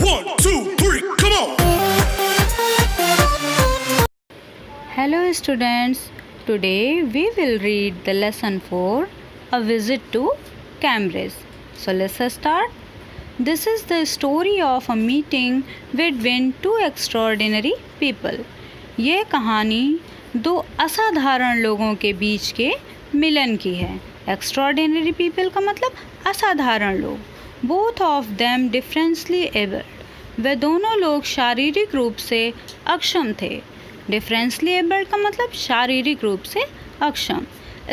1, 2, 3, come on! Hello students, today we will read the lesson 4, A Visit to Cambridge. So let's start. This is the story of a meeting between two extraordinary people. ये कहानी दो असाधारण लोगों के बीच के मिलन की है. Extraordinary people का मतलब असाधारण लोग. Both of them differently abled. वे दोनों लोग शारीरिक रूप से अक्षम थे. Differently abled का मतलब शारीरिक रूप से अक्षम.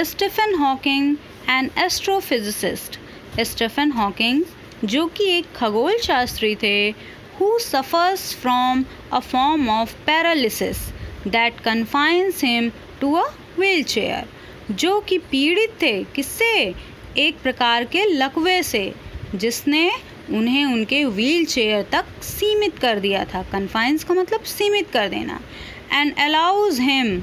Stephen Hawking an astrophysicist. Stephen Hawking जो कि एक खगोल शास्त्री थे, who suffers from a form of paralysis that confines him to a wheelchair. जो कि पीड़ित थे किससे? एक प्रकार के लकवे से जिसने उन्हें उनके व्हील चेयर तक सीमित कर दिया था. कन्फाइंस का मतलब सीमित कर देना. And allows him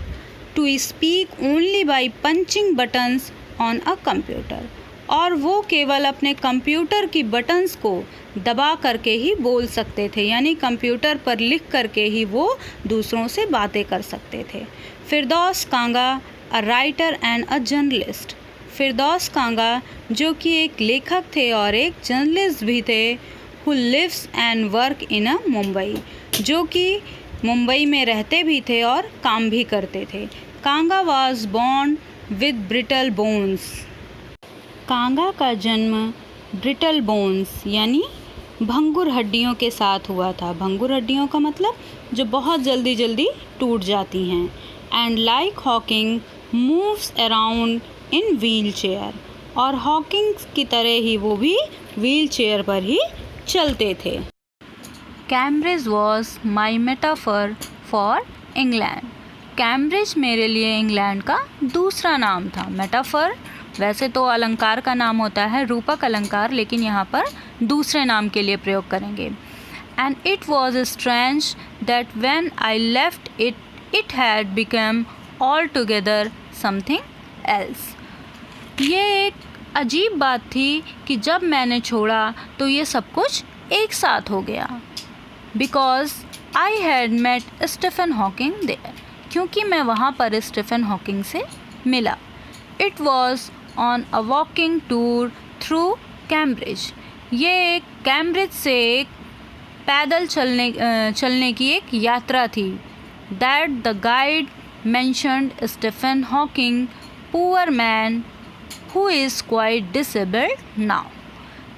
to speak only by punching buttons on a computer. और वो केवल अपने कंप्यूटर की बटन्स को दबा करके ही बोल सकते थे, यानी कंप्यूटर पर लिख करके ही वो दूसरों से बातें कर सकते थे. Firdaus Kanga, a writer and a journalist. Firdaus Kanga जो कि एक लेखक थे और एक जर्नलिस्ट भी थे, who lives and work in a Mumbai, जो कि मुंबई में रहते भी थे और काम भी करते थे. Kanga was born with brittle bones. Kanga का जन्म ब्रिटल बोन्स यानी भंगुर हड्डियों के साथ हुआ था. भंगुर हड्डियों का मतलब जो बहुत जल्दी जल्दी टूट जाती हैं. And like Hawking moves around in wheel chair. और हॉकिंग की तरह ही वो भी व्हील चेयर पर ही चलते थे. Cambridge was my metaphor for England. Cambridge मेरे लिए इंग्लैंड का दूसरा नाम था. मेटाफर वैसे तो अलंकार का नाम होता है, रूपक अलंकार, लेकिन यहाँ पर दूसरे नाम के लिए प्रयोग करेंगे. And it was strange that when I left it, it had become all together something else. ये एक अजीब बात थी कि जब मैंने छोड़ा तो ये सब कुछ एक साथ हो गया. Because I had met Stephen Hawking there. क्योंकि मैं वहाँ पर स्टीफन हॉकिंग से मिला. It was on a walking tour through Cambridge. ये एक कैम्ब्रिज से एक पैदल चलने की एक यात्रा थी. That the guide mentioned Stephen Hawking, poor man who is quite disabled now.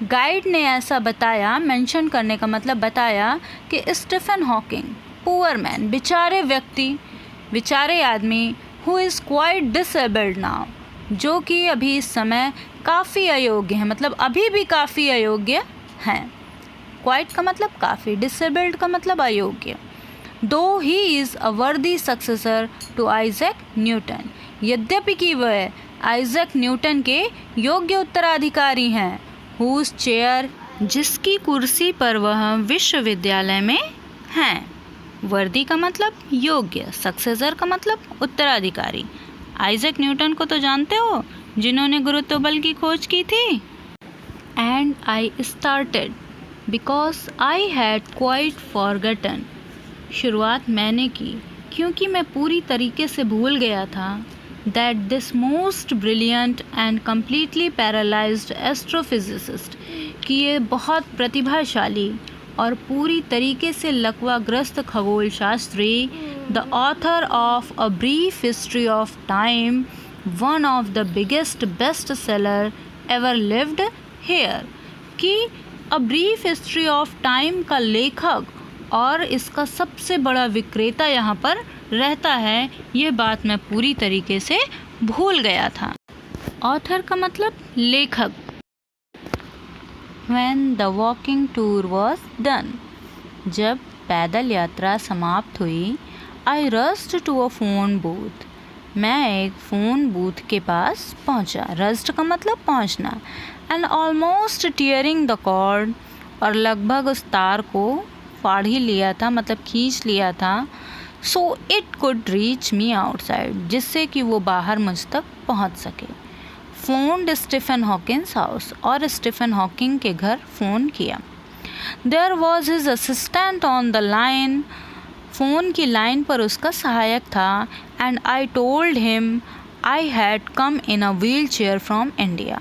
Guide ने ऐसा बताया, मेंशन करने का मतलब बताया, कि स्टीफन हॉकिंग पुअर मैन बेचारे व्यक्ति, बेचारे आदमी, who is quite disabled now जो कि अभी इस समय काफ़ी अयोग्य है, मतलब अभी भी काफ़ी अयोग्य हैं. क्वाइट का मतलब काफ़ी, डिसेबल्ड का मतलब अयोग्य. दो ही इज़ अ वर्दी सक्सेसर टू आइजैक न्यूटन. यद्यपि कि वह आइजैक न्यूटन के योग्य उत्तराधिकारी हैं. हुज चेयर जिसकी कुर्सी पर वह विश्वविद्यालय में हैं. वर्दी का मतलब योग्य, सक्सेसर का मतलब उत्तराधिकारी. आइजैक न्यूटन को तो जानते हो, जिन्होंने गुरुत्व बल की खोज की थी. And I started because I had quite forgotten. शुरुआत मैंने की क्योंकि मैं पूरी तरीके से भूल गया था. That this most brilliant and completely paralysed astrophysicist, कि ये बहुत प्रतिभाशाली और पूरी तरीके से लकवाग्रस्त खगोल शास्त्री, the author of a brief history of time, one of the biggest best seller ever lived here, कि a brief history of time का लेखक और इसका सबसे बड़ा विक्रेता यहाँ पर रहता है. ये बात मैं पूरी तरीके से भूल गया था. ऑथर का मतलब लेखक. When the walking tour was done, जब पैदल यात्रा समाप्त हुई, I rushed to a phone booth. मैं एक फ़ोन बूथ के पास पहुंचा. रस्ट का मतलब पहुंचना. And almost tearing the cord, और लगभग उस तार को फाड़ ही लिया था, मतलब खींच लिया था. So it could reach me outside, जिससे कि वो बाहर मुझ तक पहुंच सके. फ़ोन्ड स्टीफन हॉकिंस हाउस, और स्टीफन हॉकिंग के घर फ़ोन किया. There was his assistant on the line, phone की लाइन पर उसका सहायक था. And I told him I had come in a wheelchair from India,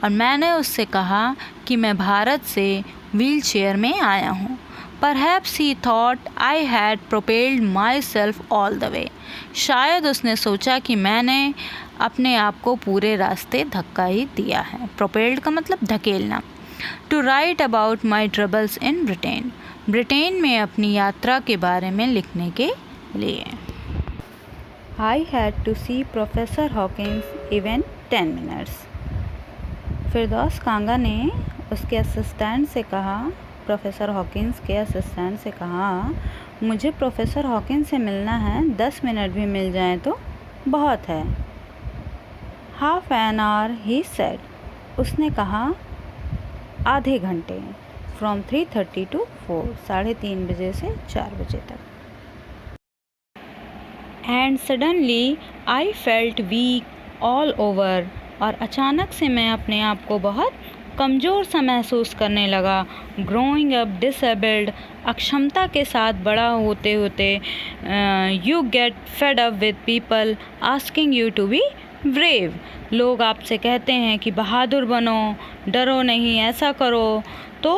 और मैंने उससे कहा कि मैं भारत से व्हील चेयर में आया हूँ. Perhaps he thought I had propelled myself all the way. शायद उसने सोचा कि मैंने अपने आप को पूरे रास्ते धक्का ही दिया है. Propelled का मतलब धकेलना. To write about my troubles in Britain. Britain में अपनी यात्रा के बारे में लिखने के लिए. I had to see Professor Hawkins even 10 minutes. फिरदौस कांगा ने उसके असिस्टेंट से कहा, प्रोफेसर हॉकिंस के असिस्टेंट से कहा, मुझे प्रोफेसर हॉकिंस से मिलना है, 10 मिनट भी मिल जाएं तो बहुत है. Half an hour he said, उसने कहा आधे घंटे. फ्रॉम 3:30 to 4, 3:30 बजे से 4 बजे तक. And suddenly I felt weak all over, और अचानक से मैं अपने आप को बहुत कमज़ोर सा महसूस करने लगा. ग्रोइंग अप डिसेबल्ड, अक्षमता के साथ बड़ा होते होते. You get fed up with people asking you to be brave, लोग आपसे कहते हैं कि बहादुर बनो, डरो नहीं, ऐसा करो. तो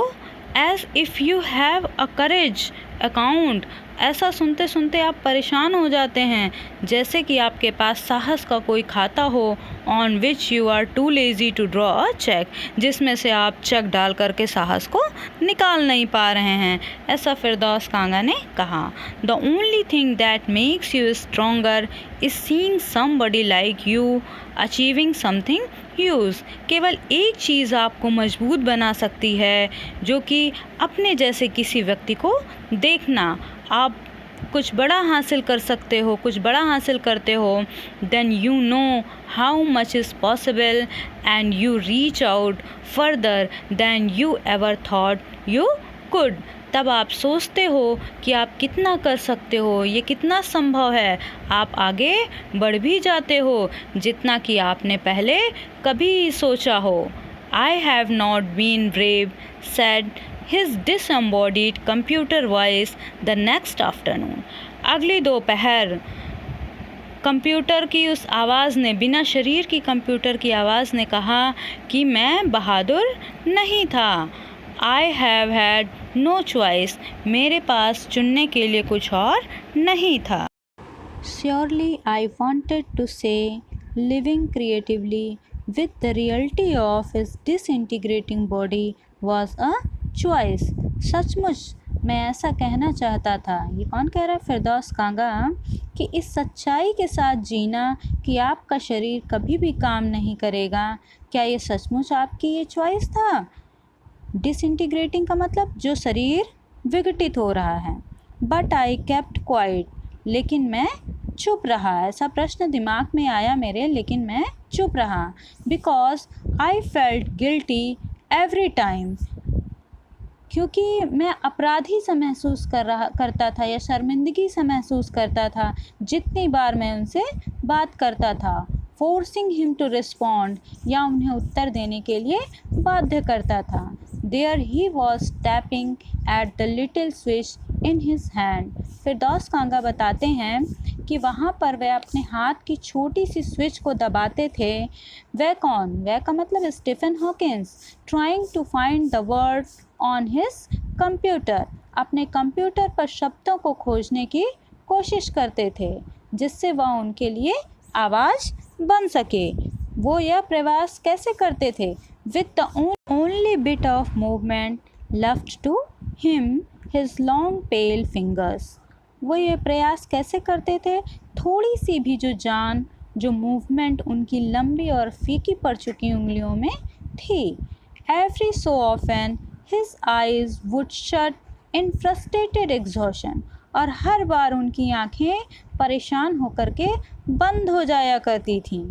as if you have a courage account, ऐसा सुनते सुनते आप परेशान हो जाते हैं जैसे कि आपके पास साहस का कोई खाता हो. On which you are too lazy to draw a cheque, जिसमें से आप चेक डाल करके साहस को निकाल नहीं पा रहे हैं. ऐसा फिरदौस कांगा ने कहा. The only thing that makes you stronger is seeing somebody like you achieving something huge. केवल एक चीज़ आपको मजबूत बना सकती है, जो कि अपने जैसे किसी व्यक्ति को देखना. आप कुछ बड़ा हासिल कर सकते हो, कुछ बड़ा हासिल करते हो. Then you know how much is possible and you reach out further than you ever thought you could. तब आप सोचते हो कि आप कितना कर सकते हो, ये कितना संभव है. आप आगे बढ़ भी जाते हो जितना कि आपने पहले कभी सोचा हो. I have not been brave, said his disembodied computer voice the next afternoon. अगली दोपहर कंप्यूटर की उस आवाज़ ने, बिना शरीर की कंप्यूटर की आवाज़ ने कहा कि मैं बहादुर नहीं था. I have had no choice, मेरे पास चुनने के लिए कुछ और नहीं था. Surely I wanted to say living creatively with the reality of his disintegrating body was a choice. सचमुच मैं ऐसा कहना चाहता था. ये कौन कह रहा है? फिरदौस कांगा. कि इस सच्चाई के साथ जीना कि आपका शरीर कभी भी काम नहीं करेगा, क्या ये सचमुच आपकी ये चॉइस था? डिसइंटीग्रेटिंग का मतलब जो शरीर विघटित हो रहा है. बट आई केप्ट क्वाइट, लेकिन मैं चुप रहा. ऐसा प्रश्न दिमाग में आया मेरे, लेकिन मैं चुप रहा. Because I felt guilty every time, क्योंकि मैं अपराधी सा महसूस करता था या शर्मिंदगी सा महसूस करता था जितनी बार मैं उनसे बात करता था. फोर्सिंग हिम टू रिस्पॉन्ड, या उन्हें उत्तर देने के लिए बाध्य करता था. There he was tapping at the little switch in his hand. Firdaus Kanga बताते हैं कि वहाँ पर वह अपने हाथ की छोटी सी स्विच को दबाते थे. वह कौन? वह का मतलब Stephen Hawkins. Trying to find the word on his computer, अपने कंप्यूटर पर शब्दों को खोजने की कोशिश करते थे जिससे वह उनके लिए आवाज़ बन सके. वो यह प्रयास कैसे करते थे? With the only bit of movement left to him his long pale fingers. वो ये प्रयास कैसे करते थे? थोड़ी सी भी जो जान, जो मूवमेंट उनकी लंबी और फीकी पड़ चुकी उंगलियों में थी. Every so often his eyes would shut in frustrated exhaustion, और हर बार उनकी आंखें परेशान होकर के बंद हो जाया करती थीं.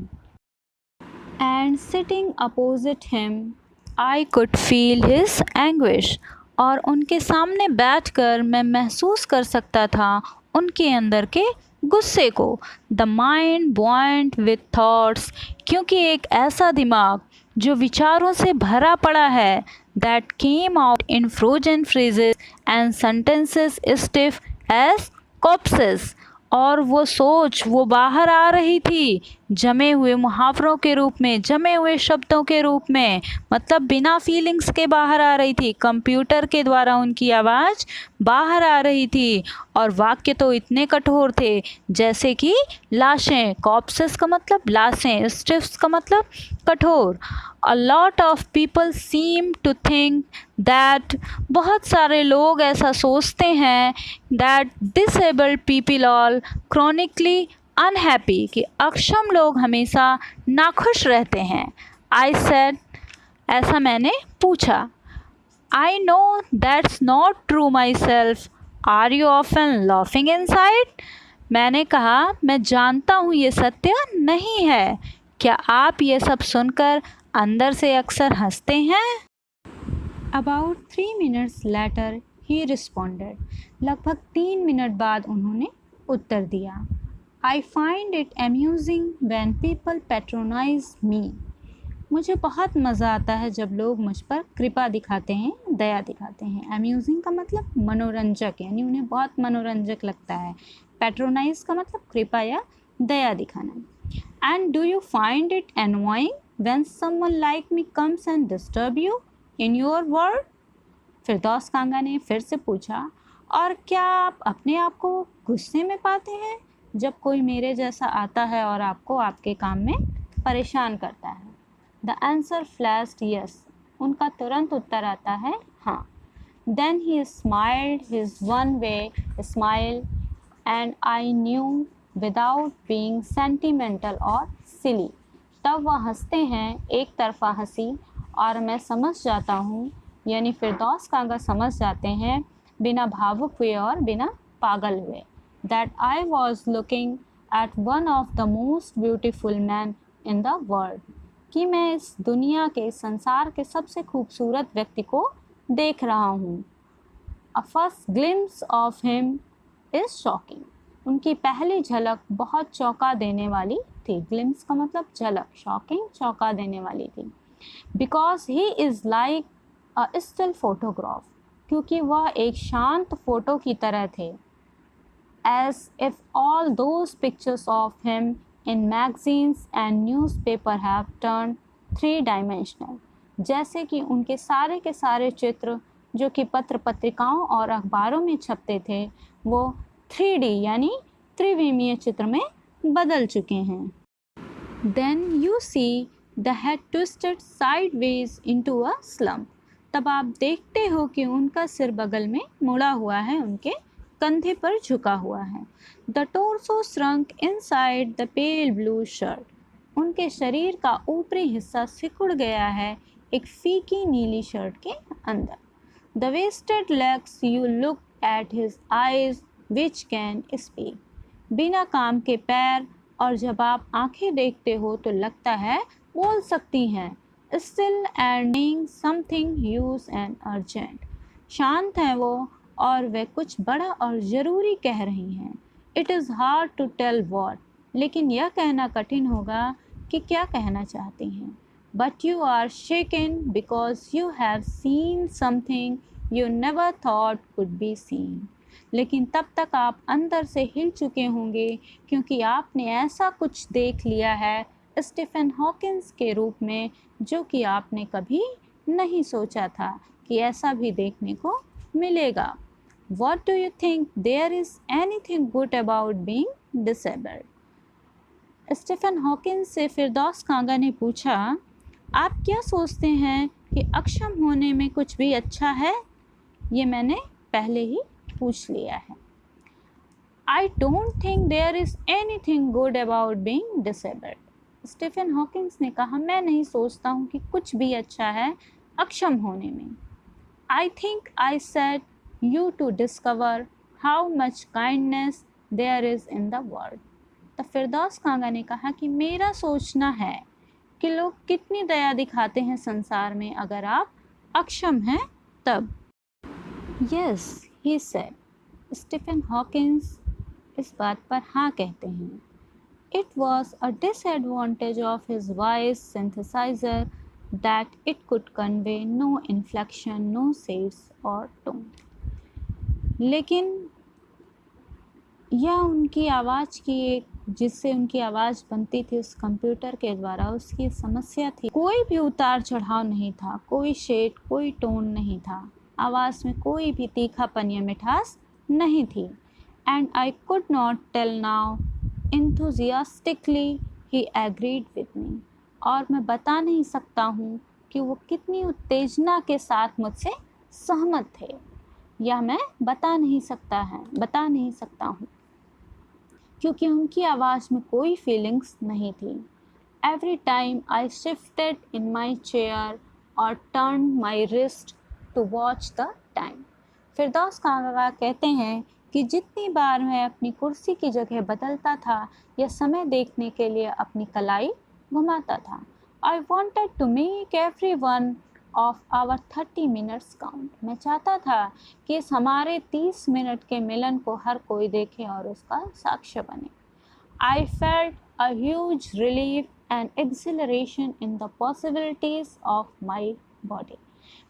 And sitting opposite him I could feel his anguish, और उनके सामने बैठकर मैं महसूस कर सकता था उनके अंदर के गुस्से को. द माइंड बॉइंट विथ थॉट्स, क्योंकि एक ऐसा दिमाग जो विचारों से भरा पड़ा है. that came out in frozen phrases and sentences stiff as corpses. और वो सोच वो बाहर आ रही थी जमे हुए मुहावरों के रूप में, जमे हुए शब्दों के रूप में, मतलब बिना फीलिंग्स के बाहर आ रही थी। कंप्यूटर के द्वारा उनकी आवाज़ बाहर आ रही थी और वाक्य तो इतने कठोर थे जैसे कि लाशें। कॉप्सेस का मतलब लाशें, स्टिफ्स का मतलब कठोर। A lot of people seem to think that, बहुत सारे लोग ऐसा सोचते हैं that disabled people are chronically unhappy, कि अक्षम लोग हमेशा नाखुश रहते हैं। I said, ऐसा मैंने पूछा। I know that's not true myself. Are you often laughing inside? मैंने कहा मैं जानता हूँ ये सत्य नहीं है। क्या आप ये सब सुनकर अंदर से अक्सर हंसते हैं? About 3 minutes later he responded. लगभग 3 मिनट बाद उन्होंने उत्तर दिया। I find it amusing when people patronize me. मुझे बहुत मज़ा आता है जब लोग मुझ पर कृपा दिखाते हैं, दया दिखाते हैं। अम्यूजिंग का मतलब मनोरंजक, यानी उन्हें बहुत मनोरंजक लगता है। पैट्रोनाइज का मतलब कृपा या दया दिखाना। And do you find it annoying when someone like me comes and disturb you in your world? फिरदौस कांगा ने फिर से पूछा, और क्या आप अपने आप को गुस्से में पाते हैं जब कोई मेरे जैसा आता है और आपको आपके काम में परेशान करता है? The answer flashed yes. उनका तुरंत उत्तर आता है हाँ. Then he smiled his one-way smile and I knew without being sentimental or silly. तब वह हंसते हैं एक तरफा हंसी और मैं समझ जाता हूँ, यानी फिरदौस कांगा समझ जाते हैं बिना भावुक हुए और बिना पागल हुए, that I was looking at one of the most beautiful men in the world. कि मैं इस दुनिया के, संसार के सबसे खूबसूरत व्यक्ति को देख रहा हूँ. A first glimpse of him is shocking. उनकी पहली झलक बहुत चौंका देने वाली थी. ग्लिम्स का मतलब झलक, शॉकिंग चौंका देने वाली थी. Because he is like a still photograph. क्योंकि वह एक शांत फोटो की तरह थे. As if all those pictures of him in magazines and newspaper have turned three-dimensional. जैसे कि उनके सारे के सारे चित्र जो कि पत्र पत्रिकाओं और अखबारों में छपते थे वो 3D यानी त्रिविमीय चित्र में बदल चुके हैं. Then you see the head twisted sideways into a slump. तब आप देखते हो कि उनका सिर बगल में मुड़ा हुआ है, उनके कंधे पर झुका हुआ है. The torso shrunk inside the pale blue shirt. उनके शरीर का ऊपरी हिस्सा सिकुड़ गया है एक फीकी नीली शर्ट के अंदर. The wasted legs, you look at his eyes which can speak. बिना काम के पैर, और जब आप आंखें देखते हो तो लगता है बोल सकती हैं. Still and saying something huge and urgent. शांत हैं वो और वे कुछ बड़ा और ज़रूरी कह रही हैं. It is hard to tell what. लेकिन यह कहना कठिन होगा कि क्या कहना चाहती हैं. But you are shaken because you have seen something you never thought could be seen. लेकिन तब तक आप अंदर से हिल चुके होंगे क्योंकि आपने ऐसा कुछ देख लिया है स्टीफन हॉकिंस के रूप में जो कि आपने कभी नहीं सोचा था कि ऐसा भी देखने को मिलेगा. What do you think there is anything good about being disabled? Stephen Hawkins से फिरदौस कांगा ने पूछा, आप क्या सोचते हैं कि अक्षम होने में कुछ भी अच्छा है? ये मैंने पहले ही पूछ लिया है. I don't think there is anything good about being disabled. Stephen Hawkins ने कहा, मैं नहीं सोचता हूँ कि कुछ भी अच्छा है अक्षम होने में. I think I said you to discover how much kindness there is in the world. तो फिरदौस कांगा ने कहा कि मेरा सोचना है कि लोग कितनी दया दिखाते हैं संसार में अगर आप अक्षम हैं तब. Yes, he said. Stephen Hawkins इस बात पर हाँ कहते हैं. It was a disadvantage of his voice synthesizer that it could convey no inflection, no shades or tone. लेकिन यह उनकी आवाज़ की एक जिससे उनकी आवाज़ बनती थी उस कंप्यूटर के द्वारा, उसकी समस्या थी। कोई भी उतार चढ़ाव नहीं था, कोई शेड, कोई टोन नहीं था, आवाज़ में कोई भी तीखापन या मिठास नहीं थी। And I could not tell now enthusiastically he agreed with me, और मैं बता नहीं सकता हूँ कि वो कितनी उत्तेजना के साथ मुझसे सहमत थे, या मैं बता नहीं सकता हूँ क्योंकि उनकी आवाज़ में कोई फीलिंग्स नहीं थी। Every time I shifted in my chair और turn my wrist to watch the time. Firdaus Kanga कहते हैं कि जितनी बार मैं अपनी कुर्सी की जगह बदलता था या समय देखने के लिए अपनी कलाई घुमाता था, I wanted to make every one of our 30 minutes count. मैं चाहता था कि इस हमारे 30 मिनट के मिलन को हर कोई देखे और उसका साक्ष्य बने। I felt a huge relief and acceleration in the possibilities of my body.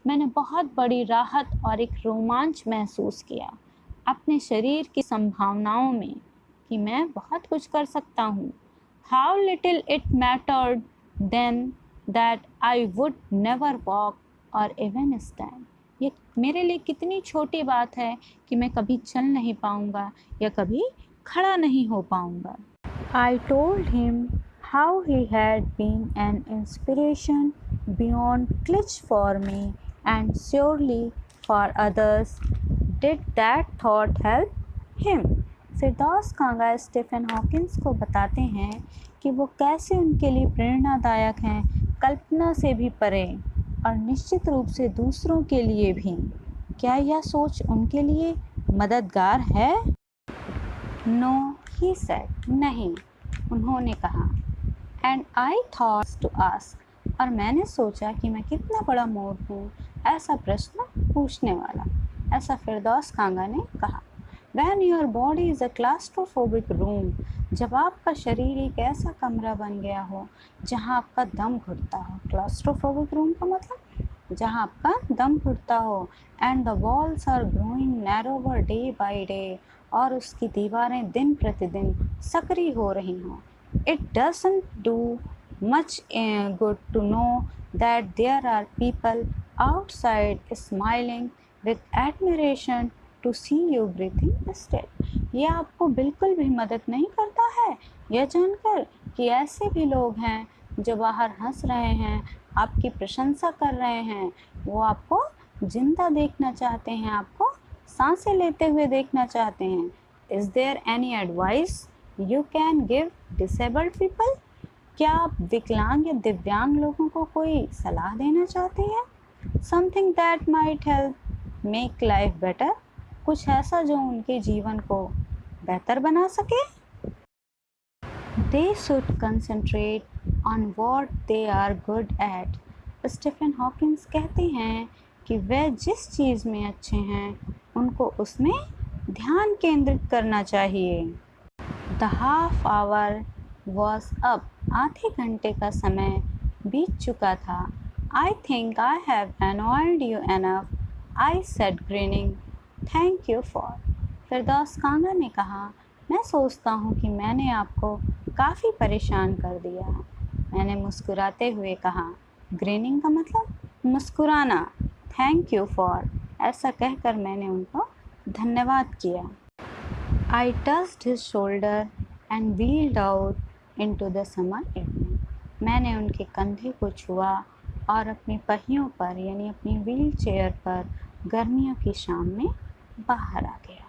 मैंने बहुत बड़ी राहत और एक रोमांच महसूस किया अपने शरीर की संभावनाओं में कि मैं बहुत कुछ कर सकता हूँ। How little it mattered then that I would never walk or even stand. ये मेरे लिए कितनी छोटी बात है कि मैं कभी चल नहीं पाऊँगा या कभी खड़ा नहीं हो पाऊँगा। I told him how he had been an inspiration beyond cliche for me and surely for others. Did that thought help him. Firdaus Kanga Stephen Hawkins को बताते हैं कि वो कैसे उनके लिए प्रेरणादायक हैं, कल्पना से भी परे, और निश्चित रूप से दूसरों के लिए भी। क्या यह सोच उनके लिए मददगार है? नो, ही सेड, नहीं, उन्होंने कहा। And I thought to ask, और मैंने सोचा कि मैं कितना बड़ा मूर्ख हूँ ऐसा प्रश्न पूछने वाला। ऐसा फिरदौस कांगा ने कहा। When your body is a claustrophobic room, जब आपका शरीर एक ऐसा कमरा बन गया हो जहाँ आपका दम घुटता हो। क्लास्ट्रोफोबिक रूम का मतलब जहाँ आपका दम घुटता हो। And the walls are growing narrower day by day, और उसकी दीवारें दिन प्रतिदिन सक्रिय हो रही हों। It doesn't do much good to know that there are people outside smiling with admiration to see you breathing still. यह आपको बिल्कुल भी मदद नहीं करता है यह जानकर कि ऐसे भी लोग हैं जो बाहर हंस रहे हैं, आपकी प्रशंसा कर रहे हैं, वो आपको जिंदा देखना चाहते हैं, आपको सांसें लेते हुए देखना चाहते हैं। Is there any advice you can give disabled people? क्या आप विकलांग या दिव्यांग लोगों को कोई सलाह देना चाहते हैं? Something that might help make life better, कुछ ऐसा जो उनके जीवन को बेहतर बना सके। They should concentrate on what they are good at. Stephen Hawkins कहते हैं कि वे जिस चीज़ में अच्छे हैं उनको उसमें ध्यान केंद्रित करना चाहिए। The half hour was up. आधे घंटे का समय बीत चुका था। I think I have annoyed you enough, I said grinning. Thank you for. फिरदौस कांगा ने कहा, मैं सोचता हूँ कि मैंने आपको काफ़ी परेशान कर दिया। मैंने मुस्कुराते हुए कहा। ग्रीनिंग का मतलब मुस्कुराना। थैंक यू फॉर, ऐसा कहकर मैंने उनको धन्यवाद किया। आई touched his shoulder and wheeled out into the summer evening. मैंने उनके कंधे को छुआ और अपनी पहियों पर यानी अपनी व्हील चेयर पर गर्मियों की शाम में बाहर आ गया।